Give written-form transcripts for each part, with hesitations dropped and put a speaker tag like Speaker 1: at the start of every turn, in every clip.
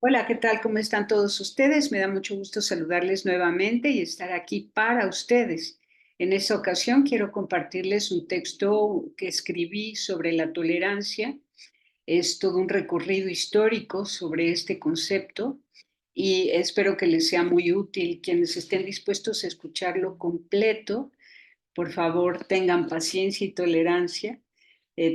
Speaker 1: Hola, ¿qué tal? ¿Cómo están todos ustedes? Me da mucho gusto saludarles nuevamente y estar aquí para ustedes. En esta ocasión quiero compartirles un texto que escribí sobre la tolerancia. Es todo un recorrido histórico sobre este concepto y espero que les sea muy útil. Quienes estén dispuestos a escucharlo completo, por favor, tengan paciencia y tolerancia.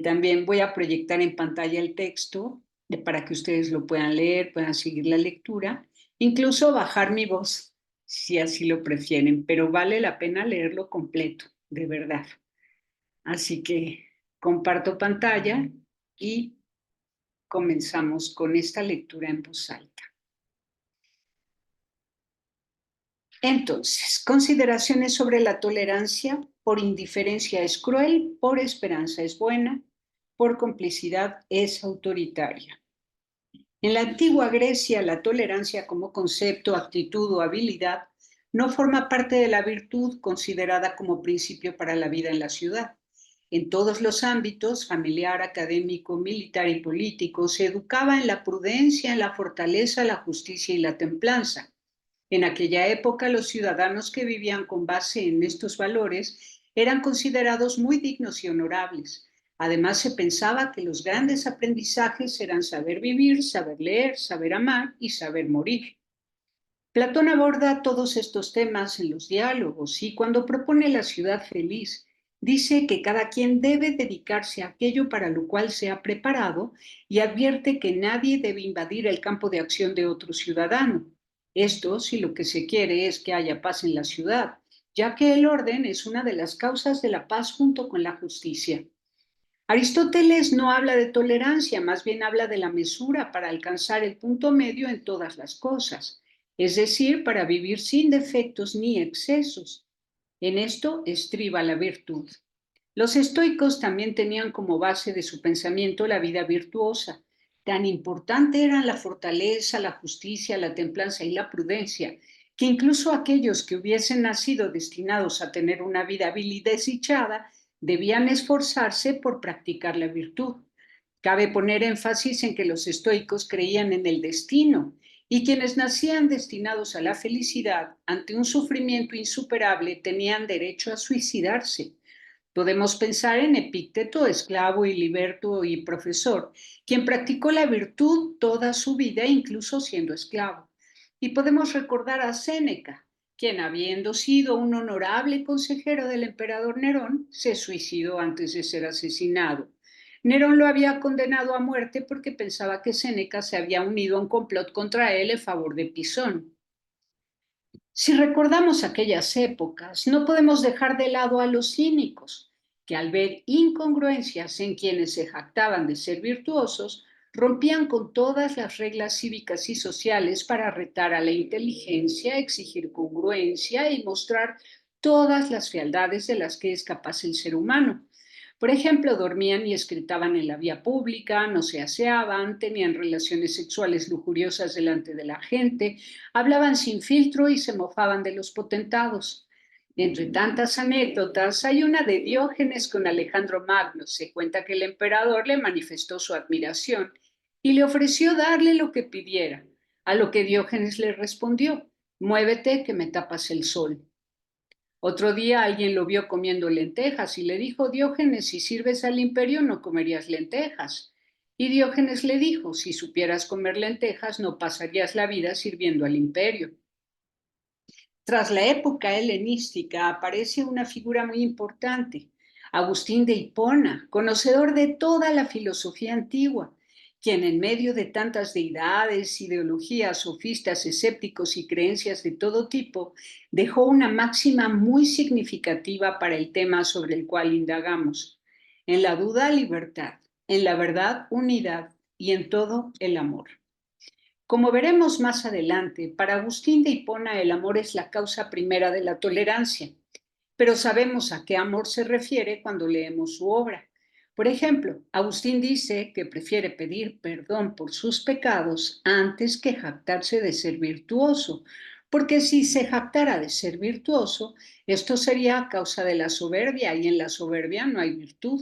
Speaker 1: También voy a proyectar en pantalla el texto para que ustedes lo puedan leer, puedan seguir la lectura, incluso bajar mi voz si así lo prefieren, pero vale la pena leerlo completo, de verdad. Así que comparto pantalla y comenzamos con esta lectura en voz alta. Entonces, consideraciones sobre la tolerancia. Por indiferencia es cruel, por esperanza es buena, por complicidad es autoritaria. En la antigua Grecia, la tolerancia como concepto, actitud o habilidad no forma parte de la virtud considerada como principio para la vida en la ciudad. En todos los ámbitos, familiar, académico, militar y político, se educaba en la prudencia, en la fortaleza, la justicia y la templanza. En aquella época, los ciudadanos que vivían con base en estos valores eran considerados muy dignos y honorables. Además, se pensaba que los grandes aprendizajes eran saber vivir, saber leer, saber amar y saber morir. Platón aborda todos estos temas en los diálogos y cuando propone la ciudad feliz, dice que cada quien debe dedicarse a aquello para lo cual se ha preparado y advierte que nadie debe invadir el campo de acción de otro ciudadano. Esto si lo que se quiere es que haya paz en la ciudad, ya que el orden es una de las causas de la paz junto con la justicia. Aristóteles no habla de tolerancia, más bien habla de la mesura para alcanzar el punto medio en todas las cosas, es decir, para vivir sin defectos ni excesos. En esto estriba la virtud. Los estoicos también tenían como base de su pensamiento la vida virtuosa. Tan importante eran la fortaleza, la justicia, la templanza y la prudencia, que incluso aquellos que hubiesen nacido destinados a tener una vida vil y desdichada debían esforzarse por practicar la virtud. Cabe poner énfasis en que los estoicos creían en el destino y quienes nacían destinados a la felicidad ante un sufrimiento insuperable tenían derecho a suicidarse. Podemos pensar en Epicteto, esclavo y liberto y profesor, quien practicó la virtud toda su vida, incluso siendo esclavo. Y podemos recordar a Séneca, quien habiendo sido un honorable consejero del emperador Nerón, se suicidó antes de ser asesinado. Nerón lo había condenado a muerte porque pensaba que Séneca se había unido a un complot contra él en favor de Pisón. Si recordamos aquellas épocas, no podemos dejar de lado a los cínicos, que al ver incongruencias en quienes se jactaban de ser virtuosos, rompían con todas las reglas cívicas y sociales para retar a la inteligencia, exigir congruencia y mostrar todas las fealdades de las que es capaz el ser humano. Por ejemplo, dormían y excretaban en la vía pública, no se aseaban, tenían relaciones sexuales lujuriosas delante de la gente, hablaban sin filtro y se mofaban de los potentados. Entre tantas anécdotas, hay una de Diógenes con Alejandro Magno. Se cuenta que el emperador le manifestó su admiración y le ofreció darle lo que pidiera, a lo que Diógenes le respondió, muévete que me tapas el sol. Otro día alguien lo vio comiendo lentejas y le dijo, Diógenes, si sirves al imperio no comerías lentejas. Y Diógenes le dijo, si supieras comer lentejas no pasarías la vida sirviendo al imperio. Tras la época helenística aparece una figura muy importante, Agustín de Hipona, conocedor de toda la filosofía antigua, quien en medio de tantas deidades, ideologías, sofistas, escépticos y creencias de todo tipo, dejó una máxima muy significativa para el tema sobre el cual indagamos. En la duda, libertad, en la verdad, unidad y en todo, el amor. Como veremos más adelante, para Agustín de Hipona el amor es la causa primera de la tolerancia, pero sabemos a qué amor se refiere cuando leemos su obra. Por ejemplo, Agustín dice que prefiere pedir perdón por sus pecados antes que jactarse de ser virtuoso, porque si se jactara de ser virtuoso, esto sería a causa de la soberbia y en la soberbia no hay virtud.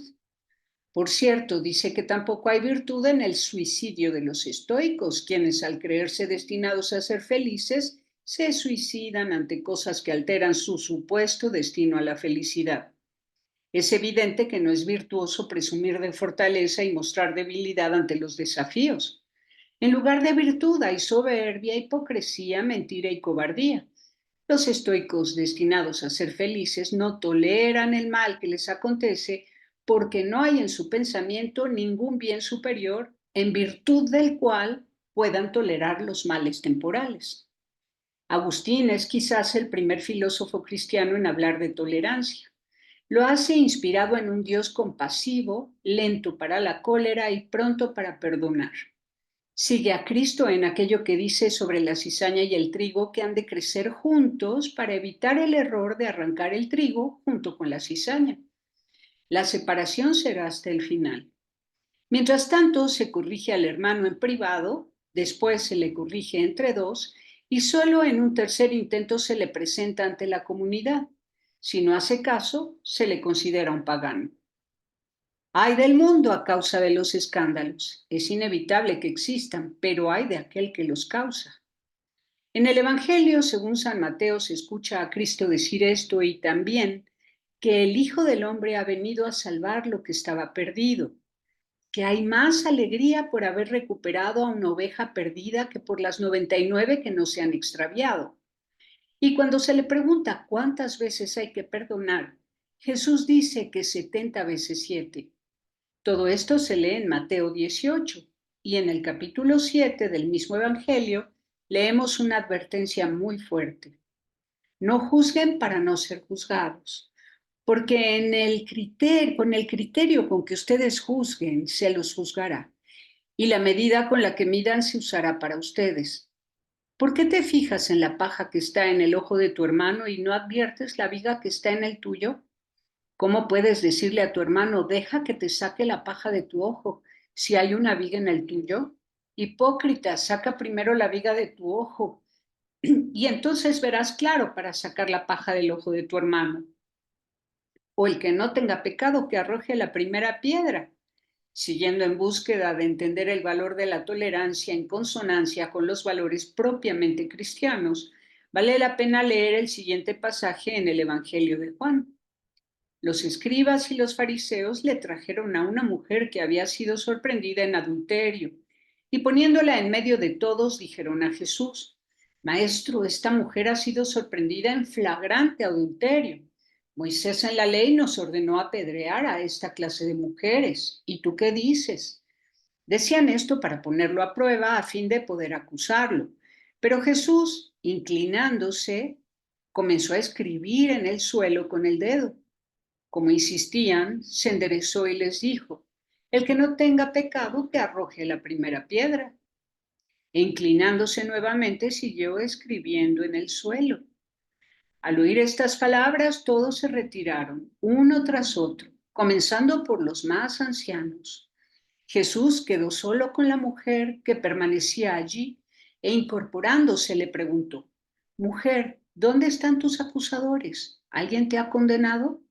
Speaker 1: Por cierto, dice que tampoco hay virtud en el suicidio de los estoicos, quienes al creerse destinados a ser felices, se suicidan ante cosas que alteran su supuesto destino a la felicidad. Es evidente que no es virtuoso presumir de fortaleza y mostrar debilidad ante los desafíos. En lugar de virtud hay soberbia, hipocresía, mentira y cobardía. Los estoicos destinados a ser felices no toleran el mal que les acontece porque no hay en su pensamiento ningún bien superior en virtud del cual puedan tolerar los males temporales. Agustín es quizás el primer filósofo cristiano en hablar de tolerancia. Lo hace inspirado en un Dios compasivo, lento para la cólera y pronto para perdonar. Sigue a Cristo en aquello que dice sobre la cizaña y el trigo que han de crecer juntos para evitar el error de arrancar el trigo junto con la cizaña. La separación será hasta el final. Mientras tanto, se corrige al hermano en privado, después se le corrige entre dos y solo en un tercer intento se le presenta ante la comunidad. Si no hace caso, se le considera un pagano. Ay del mundo a causa de los escándalos. Es inevitable que existan, pero ay de aquel que los causa. En el Evangelio, según San Mateo, se escucha a Cristo decir esto y también que el Hijo del Hombre ha venido a salvar lo que estaba perdido, que hay más alegría por haber recuperado a una oveja perdida que por las 99 que no se han extraviado. Y cuando se le pregunta cuántas veces hay que perdonar, Jesús dice que 70 veces 7. Todo esto se lee en Mateo 18 y en el capítulo 7 del mismo Evangelio leemos una advertencia muy fuerte. No juzguen para no ser juzgados, porque con el criterio con que ustedes juzguen, se los juzgará, y la medida con la que midan se usará para ustedes. ¿Por qué te fijas en la paja que está en el ojo de tu hermano y no adviertes la viga que está en el tuyo? ¿Cómo puedes decirle a tu hermano, deja que te saque la paja de tu ojo, si hay una viga en el tuyo? Hipócrita, saca primero la viga de tu ojo, y entonces verás claro para sacar la paja del ojo de tu hermano. O el que no tenga pecado, que arroje la primera piedra. Siguiendo en búsqueda de entender el valor de la tolerancia en consonancia con los valores propiamente cristianos, vale la pena leer el siguiente pasaje en el Evangelio de Juan. Los escribas y los fariseos le trajeron a una mujer que había sido sorprendida en adulterio, y poniéndola en medio de todos, dijeron a Jesús, Maestro, esta mujer ha sido sorprendida en flagrante adulterio. Moisés en la ley nos ordenó apedrear a esta clase de mujeres. ¿Y tú qué dices? Decían esto para ponerlo a prueba a fin de poder acusarlo. Pero Jesús, inclinándose, comenzó a escribir en el suelo con el dedo. Como insistían, se enderezó y les dijo, el que no tenga pecado, que arroje la primera piedra. E inclinándose nuevamente, siguió escribiendo en el suelo. Al oír estas palabras, todos se retiraron, uno tras otro, comenzando por los más ancianos. Jesús quedó solo con la mujer que permanecía allí e incorporándose le preguntó, Mujer, ¿dónde están tus acusadores? ¿Alguien te ha condenado?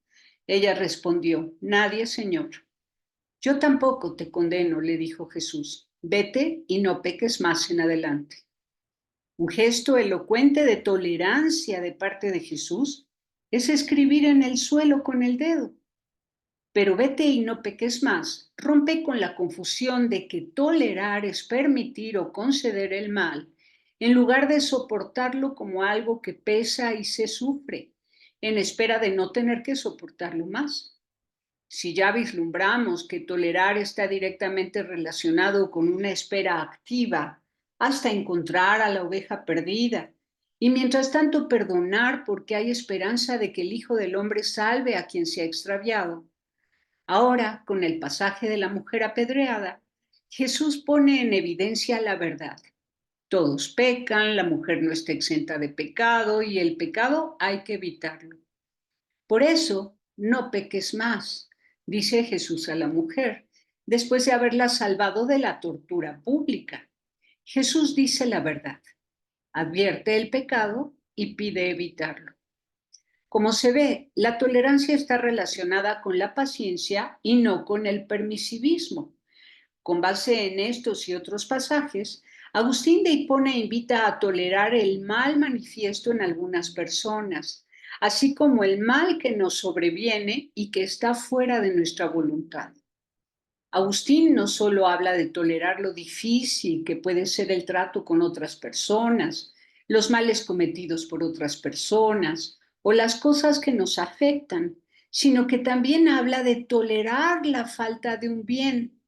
Speaker 1: Ella respondió, Nadie, Señor. Yo tampoco te condeno, le dijo Jesús. Vete y no peques más en adelante. Un gesto elocuente de tolerancia de parte de Jesús es escribir en el suelo con el dedo. Pero vete y no peques más, rompe con la confusión de que tolerar es permitir o conceder el mal, en lugar de soportarlo como algo que pesa y se sufre, en espera de no tener que soportarlo más. Si ya vislumbramos que tolerar está directamente relacionado con una espera activa hasta encontrar a la oveja perdida, y mientras tanto perdonar porque hay esperanza de que el Hijo del Hombre salve a quien se ha extraviado, ahora, con el pasaje de la mujer apedreada, Jesús pone en evidencia la verdad. Todos pecan, la mujer no está exenta de pecado y el pecado hay que evitarlo. Por eso, no peques más, dice Jesús a la mujer, después de haberla salvado de la tortura pública. Jesús dice la verdad, advierte el pecado y pide evitarlo. Como se ve, la tolerancia está relacionada con la paciencia y no con el permisivismo. Con base en estos y otros pasajes, Agustín de Hipona invita a tolerar el mal manifiesto en algunas personas, así como el mal que nos sobreviene y que está fuera de nuestra voluntad. Agustín no solo habla de tolerar lo difícil que puede ser el trato con otras personas, los males cometidos por otras personas o las cosas que nos afectan, sino que también habla de tolerar la falta de un bien,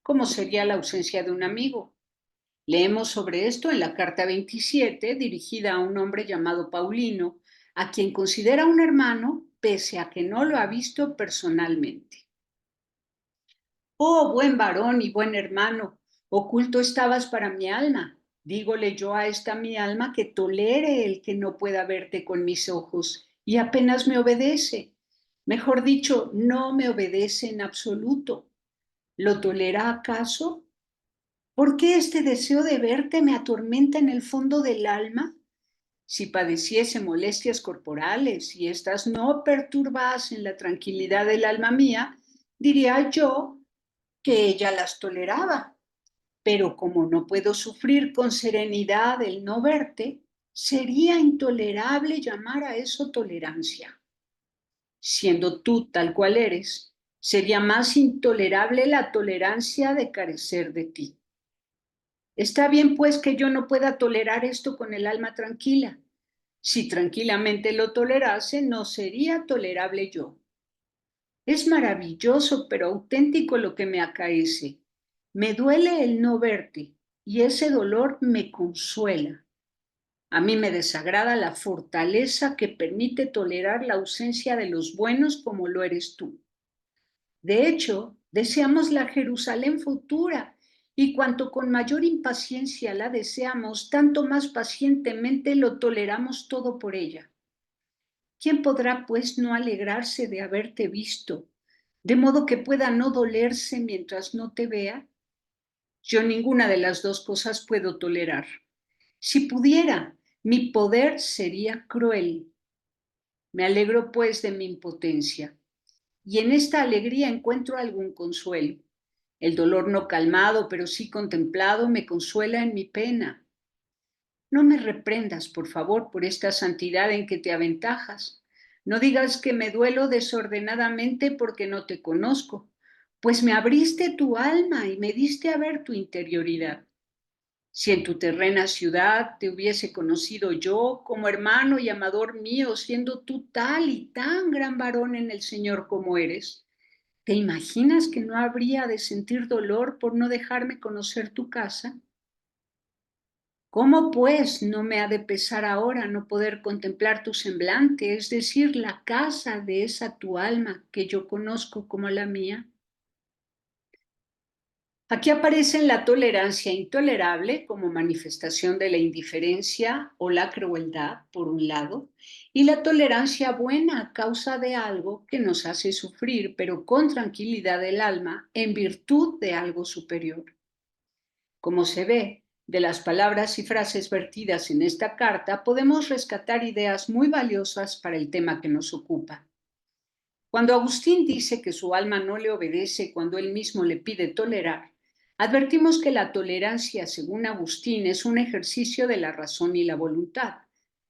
Speaker 1: como sería la ausencia de un amigo. Leemos sobre esto en la carta 27, dirigida a un hombre llamado Paulino, a quien considera un hermano, pese a que no lo ha visto personalmente. Oh, buen varón y buen hermano, oculto estabas para mi alma. Dígole yo a esta mi alma que tolere el que no pueda verte con mis ojos, y apenas me obedece. Mejor dicho, no me obedece en absoluto. ¿Lo tolera acaso? ¿Por qué este deseo de verte me atormenta en el fondo del alma? Si padeciese molestias corporales y éstas no perturbasen la tranquilidad del alma mía, diría yo que ella las toleraba. Pero como no puedo sufrir con serenidad el no verte, sería intolerable llamar a eso tolerancia. Siendo tú tal cual eres, sería más intolerable la tolerancia de carecer de ti. Está bien, pues, que yo no pueda tolerar esto con el alma tranquila. Si tranquilamente lo tolerase, no sería tolerable yo. Es maravilloso, pero auténtico lo que me acaece. Me duele el no verte y ese dolor me consuela. A mí me desagrada la fortaleza que permite tolerar la ausencia de los buenos como lo eres tú. De hecho, deseamos la Jerusalén futura y cuanto con mayor impaciencia la deseamos, tanto más pacientemente lo toleramos todo por ella. ¿Quién podrá, pues, no alegrarse de haberte visto, de modo que pueda no dolerse mientras no te vea? Yo ninguna de las dos cosas puedo tolerar. Si pudiera, mi poder sería cruel. Me alegro, pues, de mi impotencia, y en esta alegría encuentro algún consuelo. El dolor no calmado, pero sí contemplado, me consuela en mi pena. No me reprendas, por favor, por esta santidad en que te aventajas. No digas que me duelo desordenadamente porque no te conozco, pues me abriste tu alma y me diste a ver tu interioridad. Si en tu terrena ciudad te hubiese conocido yo como hermano y amador mío, siendo tú tal y tan gran varón en el Señor como eres, ¿te imaginas que no habría de sentir dolor por no dejarme conocer tu casa? ¿Cómo pues no me ha de pesar ahora no poder contemplar tu semblante, es decir, la casa de esa tu alma que yo conozco como la mía? Aquí aparecen la tolerancia intolerable como manifestación de la indiferencia o la crueldad, por un lado, y la tolerancia buena a causa de algo que nos hace sufrir, pero con tranquilidad del alma, en virtud de algo superior. Como se ve, de las palabras y frases vertidas en esta carta, podemos rescatar ideas muy valiosas para el tema que nos ocupa. Cuando Agustín dice que su alma no le obedece cuando él mismo le pide tolerar, advertimos que la tolerancia, según Agustín, es un ejercicio de la razón y la voluntad.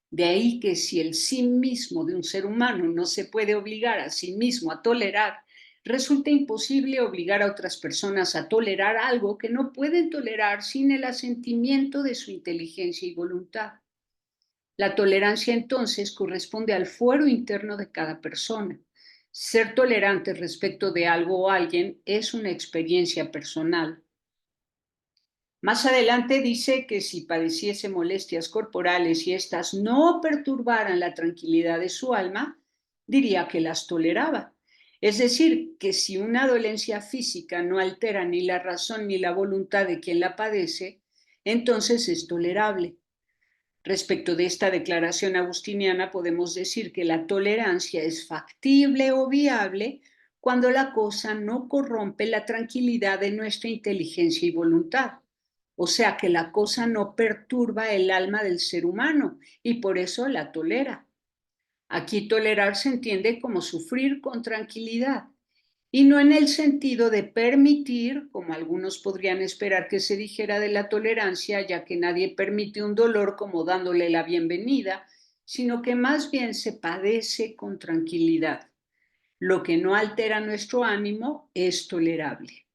Speaker 1: De ahí que si el sí mismo de un ser humano no se puede obligar a sí mismo a tolerar, resulta imposible obligar a otras personas a tolerar algo que no pueden tolerar sin el asentimiento de su inteligencia y voluntad. La tolerancia entonces corresponde al fuero interno de cada persona. Ser tolerante respecto de algo o alguien es una experiencia personal. Más adelante dice que si padeciese molestias corporales y éstas no perturbaran la tranquilidad de su alma, diría que las toleraba. Es decir, que si una dolencia física no altera ni la razón ni la voluntad de quien la padece, entonces es tolerable. Respecto de esta declaración agustiniana, podemos decir que la tolerancia es factible o viable cuando la cosa no corrompe la tranquilidad de nuestra inteligencia y voluntad. O sea que la cosa no perturba el alma del ser humano y por eso la tolera. Aquí tolerar se entiende como sufrir con tranquilidad y no en el sentido de permitir, como algunos podrían esperar que se dijera de la tolerancia, ya que nadie permite un dolor como dándole la bienvenida, sino que más bien se padece con tranquilidad. Lo que no altera nuestro ánimo es tolerable.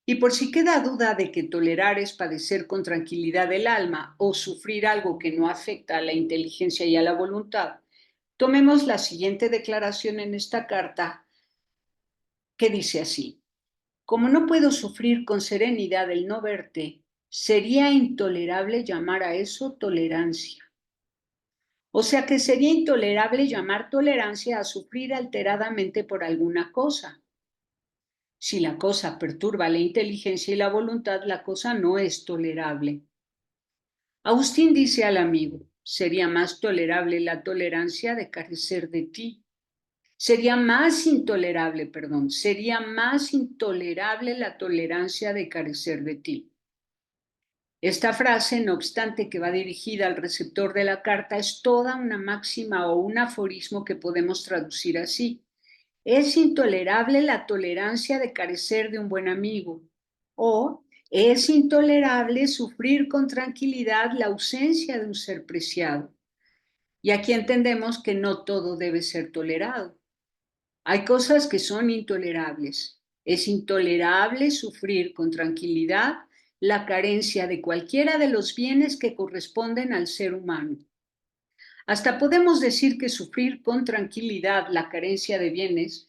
Speaker 1: Y por si queda duda de que tolerar es padecer con tranquilidad el alma o sufrir algo que no afecta a la inteligencia y a la voluntad, tomemos la siguiente declaración en esta carta que dice así: como no puedo sufrir con serenidad el no verte, sería intolerable llamar a eso tolerancia. O sea que sería intolerable llamar tolerancia a sufrir alteradamente por alguna cosa. Si la cosa perturba la inteligencia y la voluntad, la cosa no es tolerable. Agustín dice al amigo: sería más tolerable la tolerancia de carecer de ti. Sería más intolerable la tolerancia de carecer de ti. Esta frase, no obstante que va dirigida al receptor de la carta, es toda una máxima o un aforismo que podemos traducir así: es intolerable la tolerancia de carecer de un buen amigo, o es intolerable sufrir con tranquilidad la ausencia de un ser preciado. Y aquí entendemos que no todo debe ser tolerado. Hay cosas que son intolerables. Es intolerable sufrir con tranquilidad la carencia de cualquiera de los bienes que corresponden al ser humano. Hasta podemos decir que sufrir con tranquilidad la carencia de bienes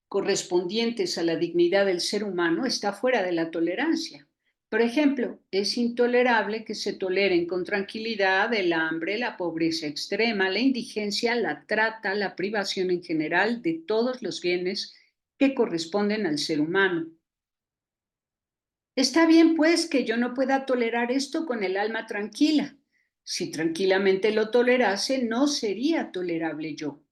Speaker 1: correspondientes a la dignidad del ser humano está fuera de la tolerancia. Por ejemplo, es intolerable que se toleren con tranquilidad el hambre, la pobreza extrema, la indigencia, la trata, la privación en general de todos los bienes que corresponden al ser humano. Está bien, pues, que yo no pueda tolerar esto con el alma tranquila. Si tranquilamente lo tolerase, no sería tolerable yo.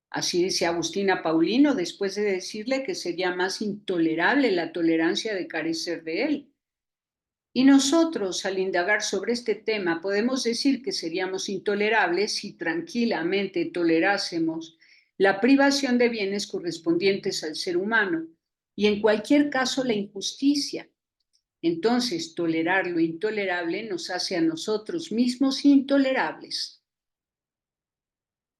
Speaker 1: Así dice Agustín a Paulino después de decirle que sería más intolerable la tolerancia de carecer de él. Y nosotros, al indagar sobre este tema, podemos decir que seríamos intolerables si tranquilamente tolerásemos la privación de bienes correspondientes al ser humano y en cualquier caso la injusticia. Entonces, tolerar lo intolerable nos hace a nosotros mismos intolerables.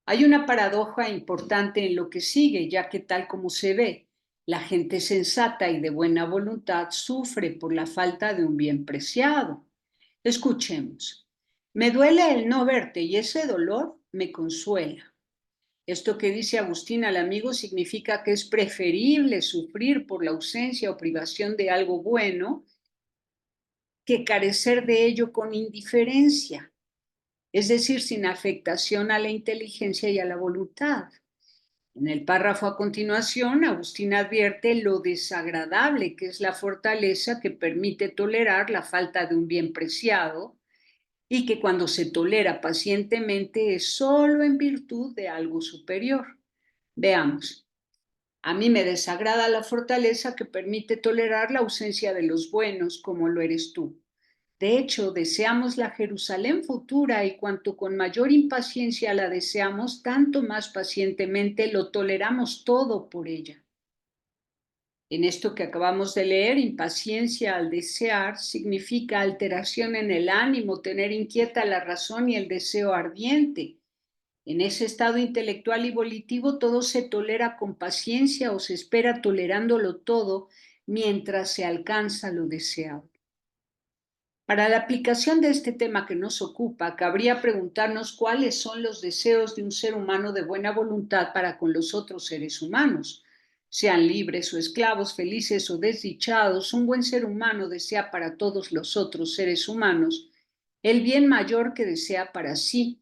Speaker 1: Hay una paradoja importante en lo que sigue, ya que tal como se ve, la gente sensata y de buena voluntad sufre por la falta de un bien preciado. Escuchemos. Me duele el no verte y ese dolor me consuela. Esto que dice Agustín al amigo significa que es preferible sufrir por la ausencia o privación de algo bueno que carecer de ello con indiferencia, es decir, sin afectación a la inteligencia y a la voluntad. En el párrafo a continuación, Agustín advierte lo desagradable que es la fortaleza que permite tolerar la falta de un bien preciado y que cuando se tolera pacientemente es solo en virtud de algo superior. Veamos. A mí me desagrada la fortaleza que permite tolerar la ausencia de los buenos como lo eres tú. De hecho, deseamos la Jerusalén futura y cuanto con mayor impaciencia la deseamos, tanto más pacientemente lo toleramos todo por ella. En esto que acabamos de leer, impaciencia al desear significa alteración en el ánimo, tener inquieta la razón y el deseo ardiente. En ese estado intelectual y volitivo todo se tolera con paciencia o se espera tolerándolo todo mientras se alcanza lo deseado. Para la aplicación de este tema que nos ocupa, cabría preguntarnos cuáles son los deseos de un ser humano de buena voluntad para con los otros seres humanos. Sean libres o esclavos, felices o desdichados, un buen ser humano desea para todos los otros seres humanos el bien mayor que desea para sí,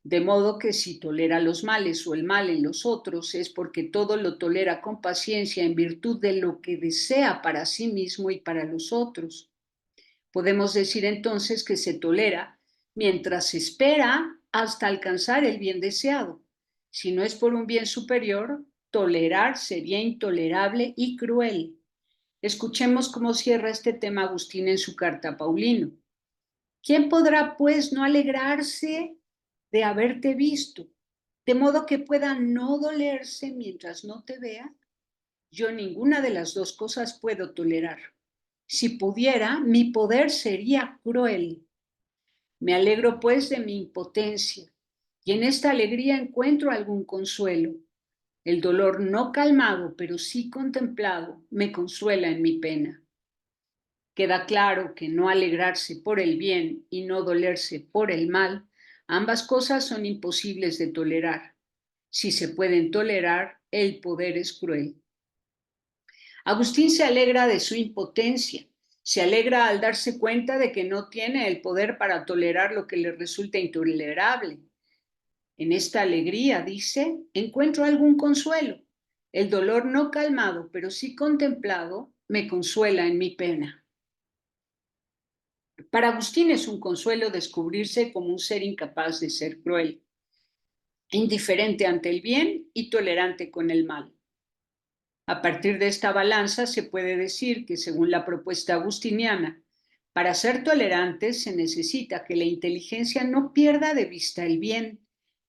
Speaker 1: de modo que si tolera los males o el mal en los otros es porque todo lo tolera con paciencia en virtud de lo que desea para sí mismo y para los otros. Podemos decir entonces que se tolera mientras se espera hasta alcanzar el bien deseado. Si no es por un bien superior, tolerar sería intolerable y cruel. Escuchemos cómo cierra este tema Agustín en su carta a Paulino. ¿Quién podrá, pues, no alegrarse de haberte visto? de modo que pueda no dolerse mientras no te vea. Yo ninguna de las dos cosas puedo tolerar. Si pudiera, mi poder sería cruel. Me alegro pues de mi impotencia, y en esta alegría encuentro algún consuelo. El dolor no calmado, pero sí contemplado, me consuela en mi pena. Queda claro que no alegrarse por el bien y no dolerse por el mal, ambas cosas son imposibles de tolerar. Si se pueden tolerar, el poder es cruel. Agustín se alegra de su impotencia, se alegra al darse cuenta de que no tiene el poder para tolerar lo que le resulta intolerable. En esta alegría, dice, encuentro algún consuelo. El dolor no calmado, pero sí contemplado, me consuela en mi pena. Para Agustín es un consuelo descubrirse como un ser incapaz de ser cruel, indiferente ante el bien y tolerante con el mal. A partir de esta balanza se puede decir que, según la propuesta agustiniana, para ser tolerante se necesita que la inteligencia no pierda de vista el bien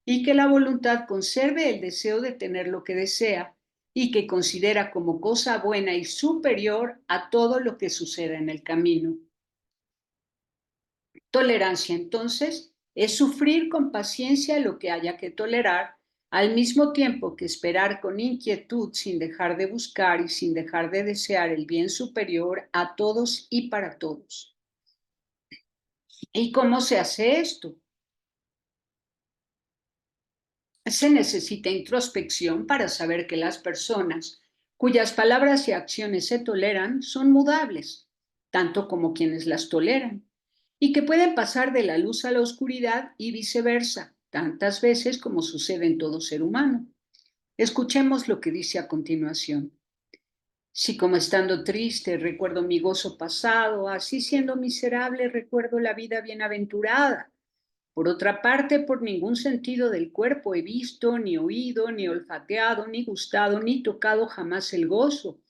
Speaker 1: y que la voluntad conserve el deseo de tener lo que desea y que considera como cosa buena y superior a todo lo que suceda en el camino. Tolerancia, entonces, es sufrir con paciencia lo que haya que tolerar, al mismo tiempo que esperar con inquietud sin dejar de buscar y sin dejar de desear el bien superior a todos y para todos. ¿Y cómo se hace esto? Se necesita introspección para saber que las personas cuyas palabras y acciones se toleran son mudables, tanto como quienes las toleran, y que pueden pasar de la luz a la oscuridad y viceversa, tantas veces como sucede en todo ser humano. Escuchemos lo que dice a continuación. Si como estando triste recuerdo mi gozo pasado, así siendo miserable recuerdo la vida bienaventurada. Por otra parte, por ningún sentido del cuerpo he visto, ni oído, ni olfateado, ni gustado, ni tocado jamás el gozo,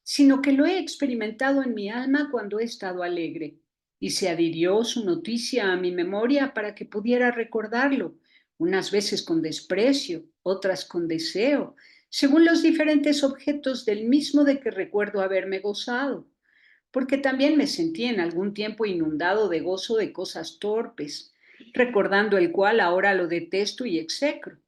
Speaker 1: sino que lo he experimentado en mi alma cuando he estado alegre, y se adhirió su noticia a mi memoria para que pudiera recordarlo, unas veces con desprecio, otras con deseo, según los diferentes objetos del mismo de que recuerdo haberme gozado, porque también me sentí en algún tiempo inundado de gozo de cosas torpes, recordando el cual ahora lo detesto y execro,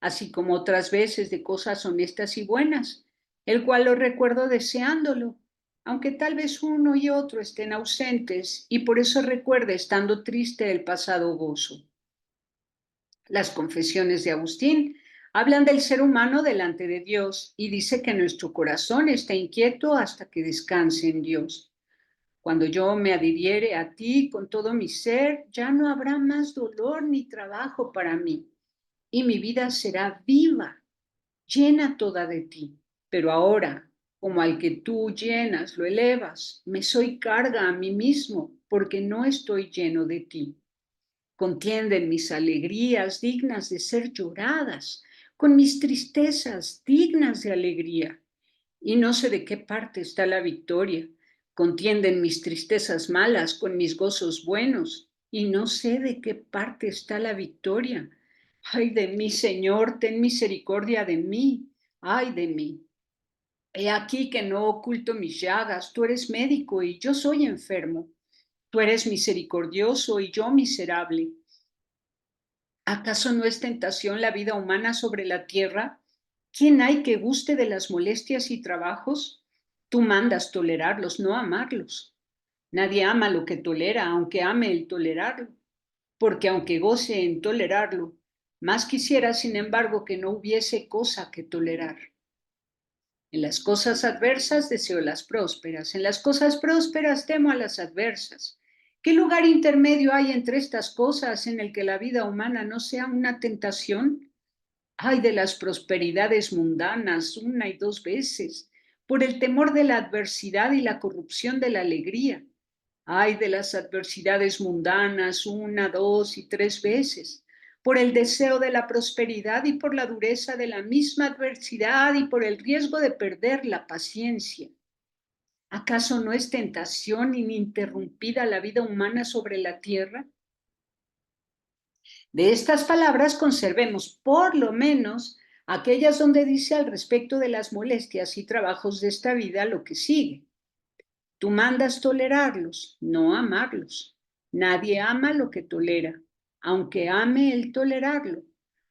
Speaker 1: así como otras veces de cosas honestas y buenas, el cual lo recuerdo deseándolo, aunque tal vez uno y otro estén ausentes y por eso recuerde estando triste el pasado gozo. Las confesiones de Agustín hablan del ser humano delante de Dios y dice que nuestro corazón está inquieto hasta que descanse en Dios. Cuando yo me adhiriere a ti con todo mi ser, ya no habrá más dolor ni trabajo para mí, y mi vida será viva, llena toda de ti. Pero ahora, como al que tú llenas, lo elevas, me soy carga a mí mismo, porque no estoy lleno de ti. Contienden mis alegrías dignas de ser lloradas, con mis tristezas dignas de alegría. Y no sé de qué parte está la victoria. Contienden mis tristezas malas con mis gozos buenos, y no sé de qué parte está la victoria. Ay de mí, Señor, ten misericordia de mí. Ay de mí. He aquí que no oculto mis llagas. Tú eres médico y yo soy enfermo. Tú eres misericordioso y yo miserable. ¿Acaso no es tentación la vida humana sobre la tierra? ¿Quién hay que guste de las molestias y trabajos? Tú mandas tolerarlos, no amarlos. Nadie ama lo que tolera, aunque ame el tolerarlo, porque aunque goce en tolerarlo, más quisiera, sin embargo, que no hubiese cosa que tolerar. En las cosas adversas deseo las prósperas, en las cosas prósperas temo a las adversas. ¿Qué lugar intermedio hay entre estas cosas en el que la vida humana no sea una tentación? Ay de las prosperidades mundanas una y dos veces, por el temor de la adversidad y la corrupción de la alegría. Ay de las adversidades mundanas una, dos y tres veces, por el deseo de la prosperidad y por la dureza de la misma adversidad y por el riesgo de perder la paciencia. ¿Acaso no es tentación ininterrumpida la vida humana sobre la tierra? De estas palabras conservemos por lo menos aquellas donde dice al respecto de las molestias y trabajos de esta vida lo que sigue. Tú mandas tolerarlos, no amarlos. Nadie ama lo que tolera, aunque ame el tolerarlo,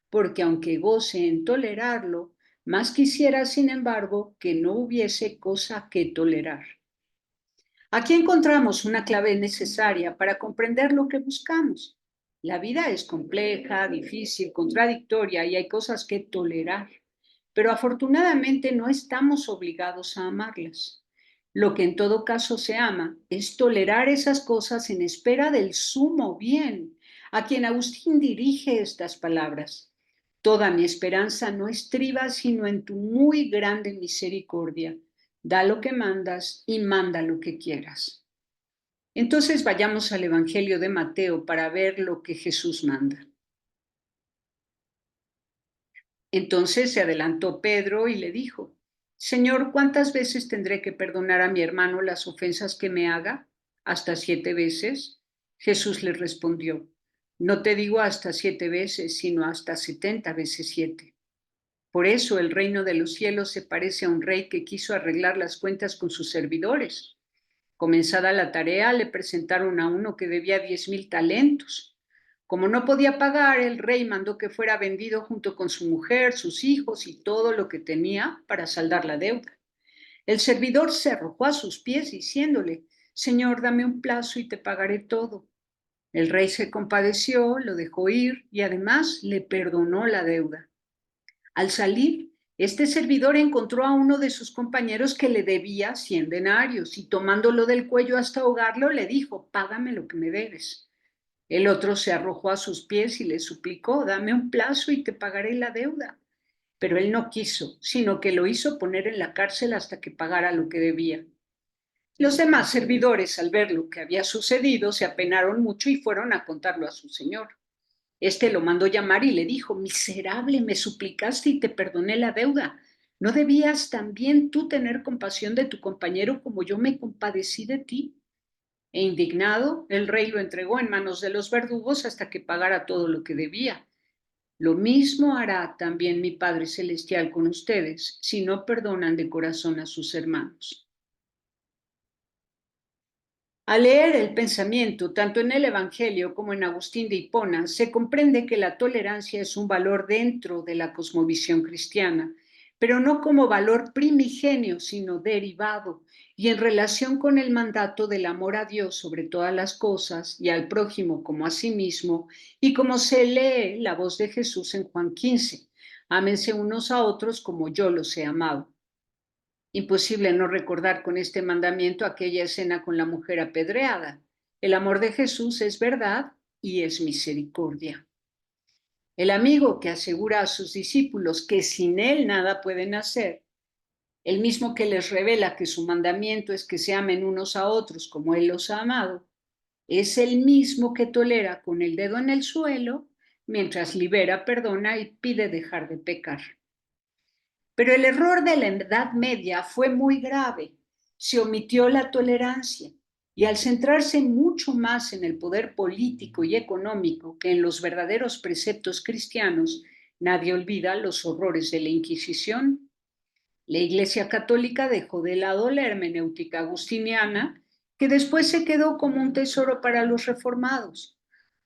Speaker 1: porque aunque goce en tolerarlo, más quisiera, sin embargo, que no hubiese cosa que tolerar. Aquí encontramos una clave necesaria para comprender lo que buscamos. La vida es compleja, difícil, contradictoria y hay cosas que tolerar, pero afortunadamente no estamos obligados a amarlas. Lo que en todo caso se ama es tolerar esas cosas en espera del sumo bien, a quien Agustín dirige estas palabras. Toda mi esperanza no estriba sino en tu muy grande misericordia. Da lo que mandas y manda lo que quieras. Entonces vayamos al Evangelio de Mateo para ver lo que Jesús manda. Entonces se adelantó Pedro y le dijo, Señor, ¿cuántas veces tendré que perdonar a mi hermano las ofensas que me haga? ¿Hasta 7 veces? Jesús le respondió, no te digo hasta 7 veces, sino hasta 70 veces 7. Por eso el reino de los cielos se parece a un rey que quiso arreglar las cuentas con sus servidores. Comenzada la tarea, le presentaron a uno que debía 10,000 talentos. Como no podía pagar, el rey mandó que fuera vendido junto con su mujer, sus hijos y todo lo que tenía para saldar la deuda. El servidor se arrojó a sus pies diciéndole, Señor, dame un plazo y te pagaré todo. El rey se compadeció, lo dejó ir y además le perdonó la deuda. Al salir, este servidor encontró a uno de sus compañeros que le debía 100 denarios y tomándolo del cuello hasta ahogarlo, le dijo, págame lo que me debes. El otro se arrojó a sus pies y le suplicó, dame un plazo y te pagaré la deuda. Pero él no quiso, sino que lo hizo poner en la cárcel hasta que pagara lo que debía. Los demás servidores, al ver lo que había sucedido, se apenaron mucho y fueron a contarlo a su señor. Este lo mandó llamar y le dijo, miserable, me suplicaste y te perdoné la deuda. ¿No debías también tú tener compasión de tu compañero como yo me compadecí de ti? E indignado, el rey lo entregó en manos de los verdugos hasta que pagara todo lo que debía. Lo mismo hará también mi Padre Celestial con ustedes si no perdonan de corazón a sus hermanos. Al leer el pensamiento, tanto en el Evangelio como en Agustín de Hipona, se comprende que la tolerancia es un valor dentro de la cosmovisión cristiana, pero no como valor primigenio, sino derivado, y en relación con el mandato del amor a Dios sobre todas las cosas y al prójimo como a sí mismo, y como se lee la voz de Jesús en Juan 15, ámense unos a otros como yo los he amado. Imposible no recordar con este mandamiento aquella escena con la mujer apedreada. El amor de Jesús es verdad y es misericordia. El amigo que asegura a sus discípulos que sin él nada pueden hacer, el mismo que les revela que su mandamiento es que se amen unos a otros como él los ha amado, es el mismo que tolera con el dedo en el suelo mientras libera, perdona y pide dejar de pecar. Pero el error de la Edad Media fue muy grave. Se omitió la tolerancia y al centrarse mucho más en el poder político y económico que en los verdaderos preceptos cristianos, nadie olvida los horrores de la Inquisición. La Iglesia Católica dejó de lado la hermenéutica agustiniana, que después se quedó como un tesoro para los reformados.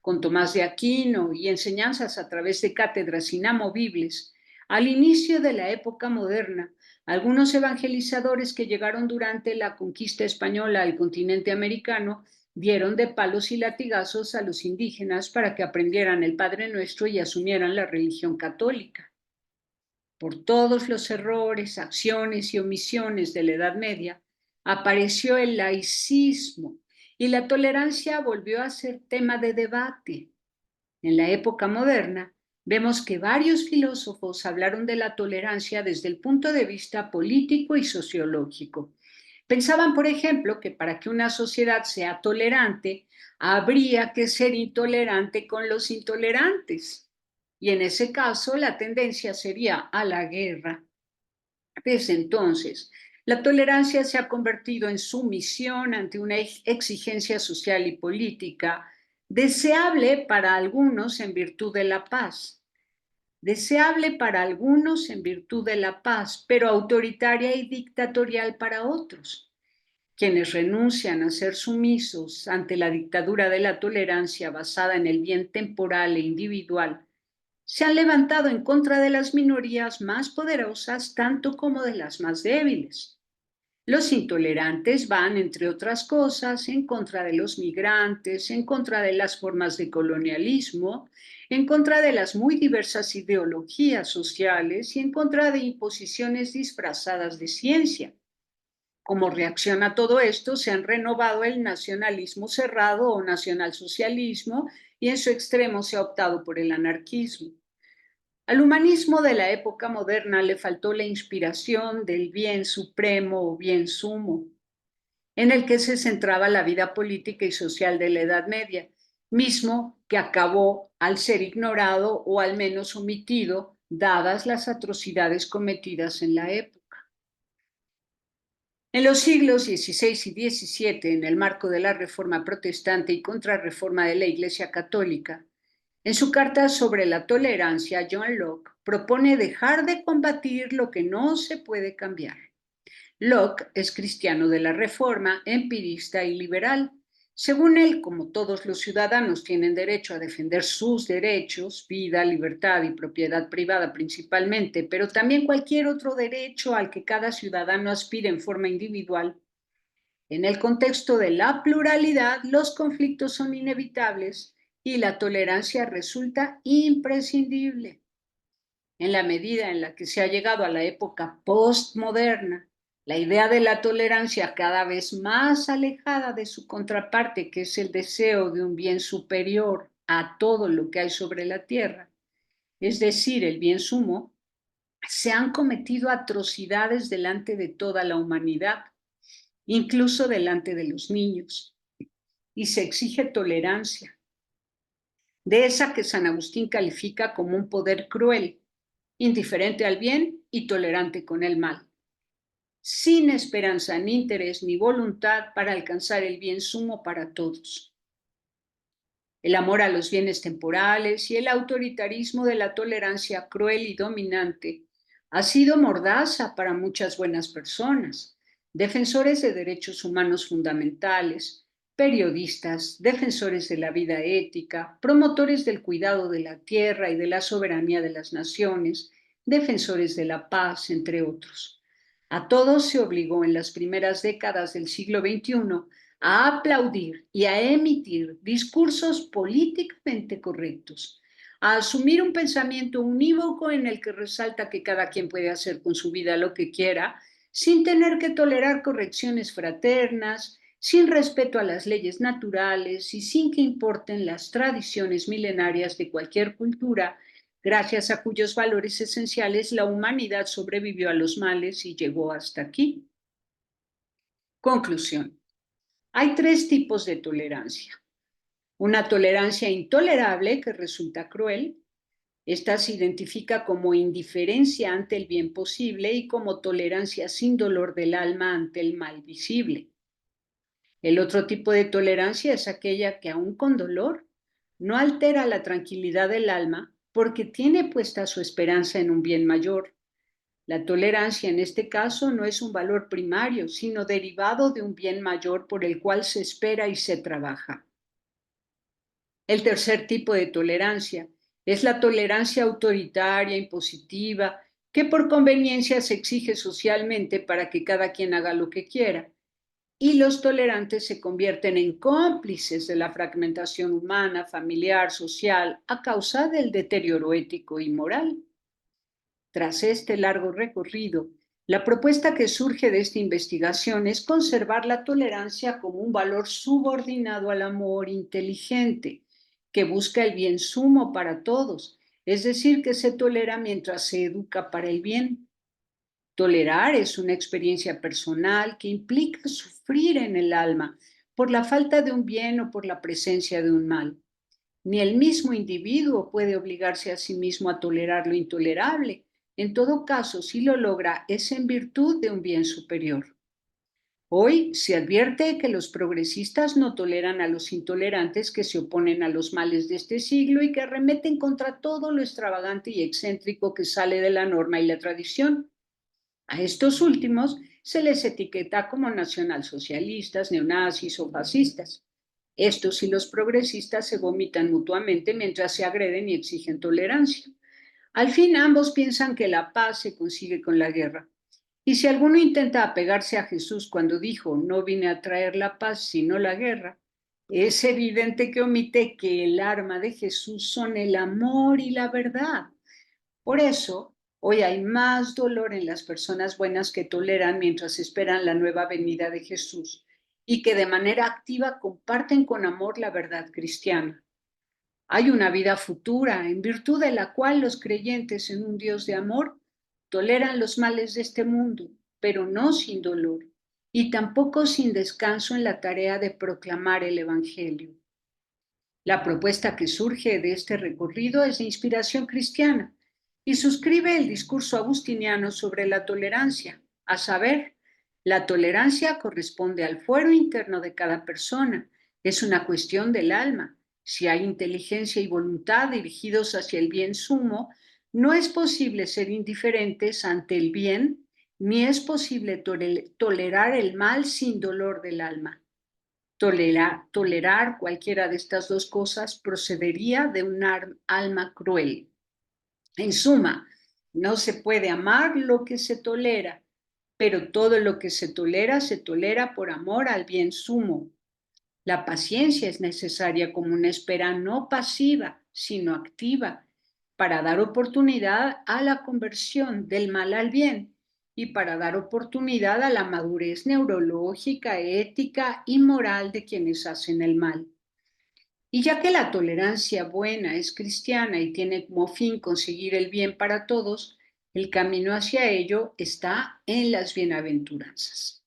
Speaker 1: Con Tomás de Aquino y enseñanzas a través de cátedras inamovibles, al inicio de la época moderna, algunos evangelizadores que llegaron durante la conquista española al continente americano dieron de palos y latigazos a los indígenas para que aprendieran el Padre Nuestro y asumieran la religión católica. Por todos los errores, acciones y omisiones de la Edad Media, apareció el laicismo y la tolerancia volvió a ser tema de debate. En la época moderna, vemos que varios filósofos hablaron de la tolerancia desde el punto de vista político y sociológico. Pensaban, por ejemplo, que para que una sociedad sea tolerante, habría que ser intolerante con los intolerantes. Y en ese caso, la tendencia sería a la guerra. Desde entonces, la tolerancia se ha convertido en sumisión ante una exigencia social y política Deseable para algunos en virtud de la paz. Deseable para algunos en virtud de la paz, pero autoritaria y dictatorial para otros. Quienes renuncian a ser sumisos ante la dictadura de la tolerancia basada en el bien temporal e individual, se han levantado en contra de las minorías más poderosas tanto como de las más débiles. Los intolerantes van, entre otras cosas, en contra de los migrantes, en contra de las formas de colonialismo, en contra de las muy diversas ideologías sociales y en contra de imposiciones disfrazadas de ciencia. Como reacción a todo esto, se han renovado el nacionalismo cerrado o nacionalsocialismo y en su extremo se ha optado por el anarquismo. Al humanismo de la época moderna le faltó la inspiración del bien supremo o bien sumo, en el que se centraba la vida política y social de la Edad Media, mismo que acabó al ser ignorado o al menos omitido, dadas las atrocidades cometidas en la época. En los siglos XVI y XVII, en el marco de la Reforma Protestante y Contrarreforma de la Iglesia Católica, en su carta sobre la tolerancia, John Locke propone dejar de combatir lo que no se puede cambiar. Locke es cristiano de la Reforma, empirista y liberal. Según él, como todos los ciudadanos tienen derecho a defender sus derechos, vida, libertad y propiedad privada principalmente, pero también cualquier otro derecho al que cada ciudadano aspire en forma individual, en el contexto de la pluralidad, los conflictos son inevitables y la tolerancia resulta imprescindible. En la medida en la que se ha llegado a la época postmoderna, la idea de la tolerancia cada vez más alejada de su contraparte, que es el deseo de un bien superior a todo lo que hay sobre la tierra, es decir, el bien sumo, se han cometido atrocidades delante de toda la humanidad, incluso delante de los niños, y se exige tolerancia, de esa que San Agustín califica como un poder cruel, indiferente al bien y tolerante con el mal, sin esperanza, ni interés, ni voluntad para alcanzar el bien sumo para todos. El amor a los bienes temporales y el autoritarismo de la tolerancia cruel y dominante ha sido mordaza para muchas buenas personas, defensores de derechos humanos fundamentales, periodistas, defensores de la vida ética, promotores del cuidado de la tierra y de la soberanía de las naciones, defensores de la paz, entre otros. A todos se obligó en las primeras décadas del siglo XXI a aplaudir y a emitir discursos políticamente correctos, a asumir un pensamiento unívoco en el que resalta que cada quien puede hacer con su vida lo que quiera, sin tener que tolerar correcciones fraternas, sin respeto a las leyes naturales y sin que importen las tradiciones milenarias de cualquier cultura, gracias a cuyos valores esenciales la humanidad sobrevivió a los males y llegó hasta aquí. Conclusión. Hay tres tipos de tolerancia. Una tolerancia intolerable que resulta cruel. Esta se identifica como indiferencia ante el bien posible y como tolerancia sin dolor del alma ante el mal visible. El otro tipo de tolerancia es aquella que aun con dolor no altera la tranquilidad del alma porque tiene puesta su esperanza en un bien mayor. La tolerancia en este caso no es un valor primario, sino derivado de un bien mayor por el cual se espera y se trabaja. El tercer tipo de tolerancia es la tolerancia autoritaria, impositiva, que por conveniencia se exige socialmente para que cada quien haga lo que quiera. Y los tolerantes se convierten en cómplices de la fragmentación humana, familiar, social, a causa del deterioro ético y moral. Tras este largo recorrido, la propuesta que surge de esta investigación es conservar la tolerancia como un valor subordinado al amor inteligente, que busca el bien sumo para todos, es decir, que se tolera mientras se educa para el bien. Tolerar es una experiencia personal que implica sufrir en el alma por la falta de un bien o por la presencia de un mal. Ni el mismo individuo puede obligarse a sí mismo a tolerar lo intolerable. En todo caso, si lo logra, es en virtud de un bien superior. Hoy se advierte que los progresistas no toleran a los intolerantes que se oponen a los males de este siglo y que arremeten contra todo lo extravagante y excéntrico que sale de la norma y la tradición. A estos últimos se les etiqueta como nacionalsocialistas, neonazis o fascistas. Estos y los progresistas se vomitan mutuamente mientras se agreden y exigen tolerancia. Al fin, ambos piensan que la paz se consigue con la guerra. Y si alguno intenta apegarse a Jesús cuando dijo, no vine a traer la paz sino la guerra, es evidente que omite que el arma de Jesús son el amor y la verdad. Por eso, hoy hay más dolor en las personas buenas que toleran mientras esperan la nueva venida de Jesús y que de manera activa comparten con amor la verdad cristiana. Hay una vida futura en virtud de la cual los creyentes en un Dios de amor toleran los males de este mundo, pero no sin dolor y tampoco sin descanso en la tarea de proclamar el Evangelio. La propuesta que surge de este recorrido es de inspiración cristiana y suscribe el discurso agustiniano sobre la tolerancia, a saber, la tolerancia corresponde al fuero interno de cada persona, es una cuestión del alma. Si hay inteligencia y voluntad dirigidos hacia el bien sumo, no es posible ser indiferentes ante el bien, ni es posible tolerar el mal sin dolor del alma. Tolerar cualquiera de estas dos cosas procedería de un alma cruel. En suma, no se puede amar lo que se tolera, pero todo lo que se tolera por amor al bien sumo. La paciencia es necesaria como una espera no pasiva, sino activa, para dar oportunidad a la conversión del mal al bien y para dar oportunidad a la madurez neurológica, ética y moral de quienes hacen el mal. Y ya que la tolerancia buena es cristiana y tiene como fin conseguir el bien para todos, el camino hacia ello está en las bienaventuranzas.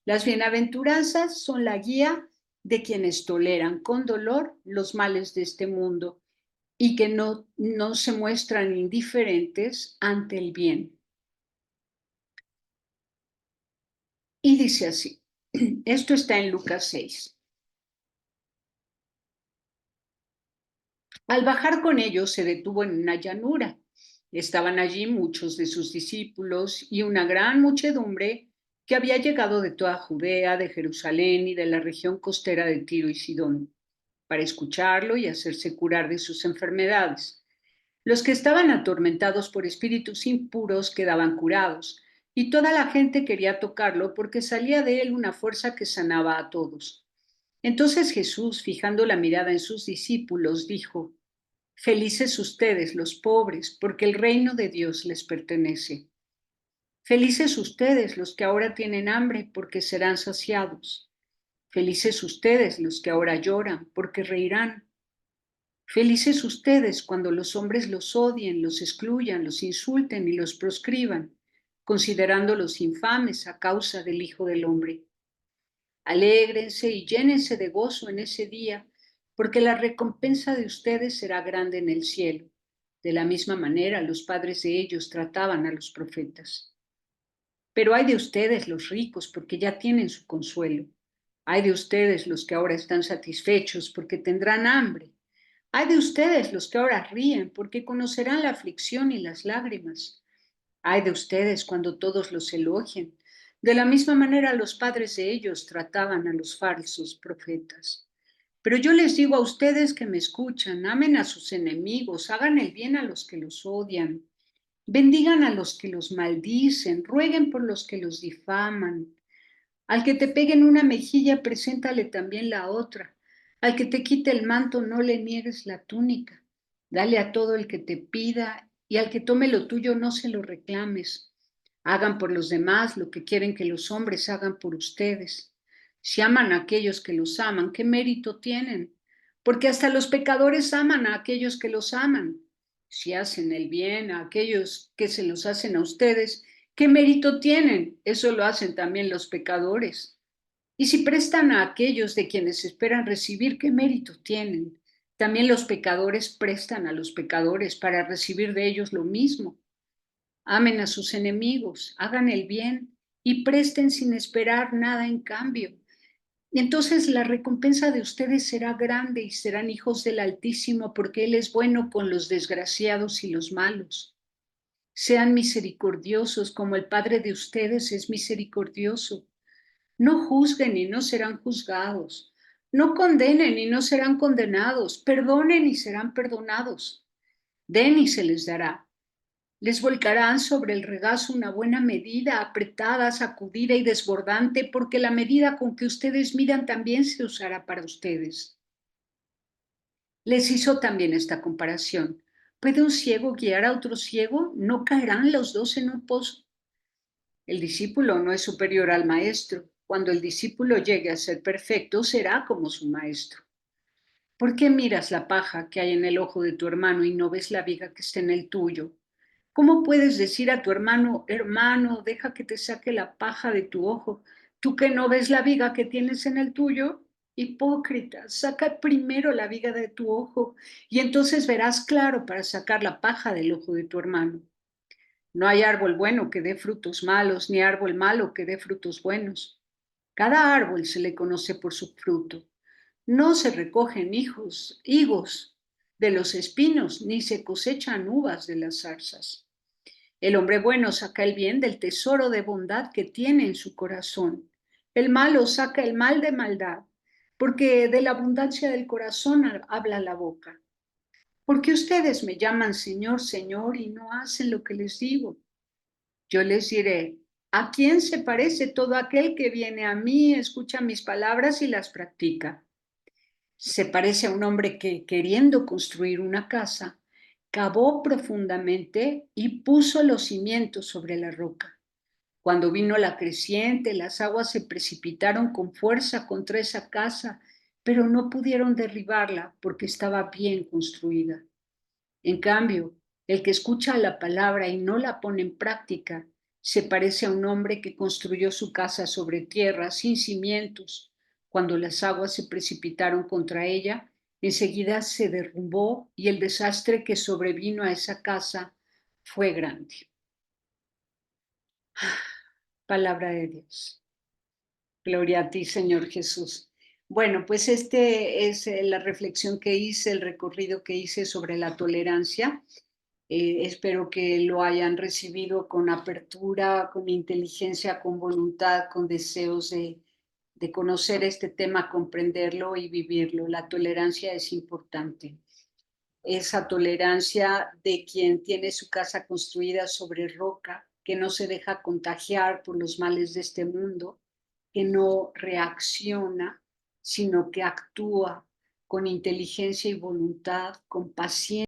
Speaker 1: Las bienaventuranzas son la guía de quienes toleran con dolor los males de este mundo y que no se muestran indiferentes ante el bien. Y dice así, esto está en Lucas 6. Al bajar con ellos se detuvo en una llanura. Estaban allí muchos de sus discípulos y una gran muchedumbre que había llegado de toda Judea, de Jerusalén y de la región costera de Tiro y Sidón, para escucharlo y hacerse curar de sus enfermedades. Los que estaban atormentados por espíritus impuros quedaban curados, y toda la gente quería tocarlo porque salía de él una fuerza que sanaba a todos. Entonces Jesús, fijando la mirada en sus discípulos, dijo, Felices ustedes, los pobres, porque el reino de Dios les pertenece. Felices ustedes, los que ahora tienen hambre, porque serán saciados. Felices ustedes, los que ahora lloran, porque reirán. Felices ustedes cuando los hombres los odien, los excluyan, los insulten y los proscriban, considerándolos infames a causa del Hijo del Hombre. Alégrense y llénense de gozo en ese día, porque la recompensa de ustedes será grande en el cielo. De la misma manera, los padres de ellos trataban a los profetas. Pero hay de ustedes los ricos, porque ya tienen su consuelo. Hay de ustedes los que ahora están satisfechos, porque tendrán hambre. Hay de ustedes los que ahora ríen, porque conocerán la aflicción y las lágrimas. Hay de ustedes cuando todos los elogien. De la misma manera los padres de ellos trataban a los falsos profetas. Pero yo les digo a ustedes que me escuchan, amen a sus enemigos, hagan el bien a los que los odian, bendigan a los que los maldicen, rueguen por los que los difaman. Al que te pegue en una mejilla, preséntale también la otra. Al que te quite el manto, no le niegues la túnica. Dale a todo el que te pida, y al que tome lo tuyo, no se lo reclames. Hagan por los demás lo que quieren que los hombres hagan por ustedes. Si aman a aquellos que los aman, ¿qué mérito tienen? Porque hasta los pecadores aman a aquellos que los aman. Si hacen el bien a aquellos que se los hacen a ustedes, ¿qué mérito tienen? Eso lo hacen también los pecadores. Y si prestan a aquellos de quienes esperan recibir, ¿qué mérito tienen? También los pecadores prestan a los pecadores para recibir de ellos lo mismo. Amen a sus enemigos, hagan el bien y presten sin esperar nada en cambio. Y entonces la recompensa de ustedes será grande y serán hijos del Altísimo, porque Él es bueno con los desgraciados y los malos. Sean misericordiosos como el Padre de ustedes es misericordioso. No juzguen y no serán juzgados. No condenen y no serán condenados. Perdonen y serán perdonados. Den y se les dará. Les volcarán sobre el regazo una buena medida, apretada, sacudida y desbordante, porque la medida con que ustedes midan también se usará para ustedes. Les hizo también esta comparación. ¿Puede un ciego guiar a otro ciego? ¿No caerán los dos en un pozo? El discípulo no es superior al maestro. Cuando el discípulo llegue a ser perfecto, será como su maestro. ¿Por qué miras la paja que hay en el ojo de tu hermano y no ves la viga que está en el tuyo? ¿Cómo puedes decir a tu hermano, hermano, deja que te saque la paja de tu ojo, tú que no ves la viga que tienes en el tuyo? Hipócrita, saca primero la viga de tu ojo y entonces verás claro para sacar la paja del ojo de tu hermano. No hay árbol bueno que dé frutos malos, ni árbol malo que dé frutos buenos. Cada árbol se le conoce por su fruto. No se recogen higos de los espinos, ni se cosechan uvas de las zarzas. El hombre bueno saca el bien del tesoro de bondad que tiene en su corazón. El malo saca el mal de maldad, porque de la abundancia del corazón habla la boca. Porque ustedes me llaman Señor, Señor, y no hacen lo que les digo. Yo les diré, ¿a quién se parece todo aquel que viene a mí, escucha mis palabras y las practica? Se parece a un hombre que, queriendo construir una casa, cavó profundamente y puso los cimientos sobre la roca. Cuando vino la creciente, las aguas se precipitaron con fuerza contra esa casa, pero no pudieron derribarla porque estaba bien construida. En cambio, el que escucha la palabra y no la pone en práctica, se parece a un hombre que construyó su casa sobre tierra sin cimientos. Cuando las aguas se precipitaron contra ella, enseguida se derrumbó y el desastre que sobrevino a esa casa fue grande. Palabra de Dios. Gloria a ti, Señor Jesús. Bueno, pues este es la reflexión que hice, el recorrido que hice sobre la tolerancia. Espero que lo hayan recibido con apertura, con inteligencia, con voluntad, con deseos de conocer este tema, comprenderlo y vivirlo. La tolerancia es importante. Esa tolerancia de quien tiene su casa construida sobre roca, que no se deja contagiar por los males de este mundo, que no reacciona, sino que actúa con inteligencia y voluntad, con paciencia.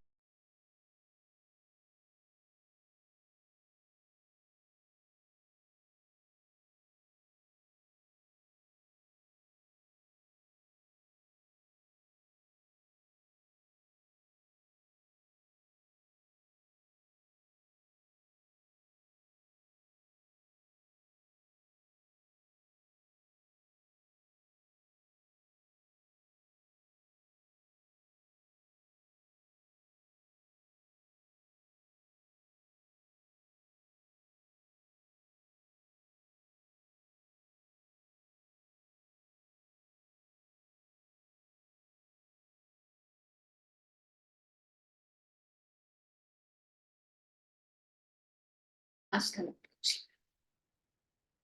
Speaker 1: Hasta la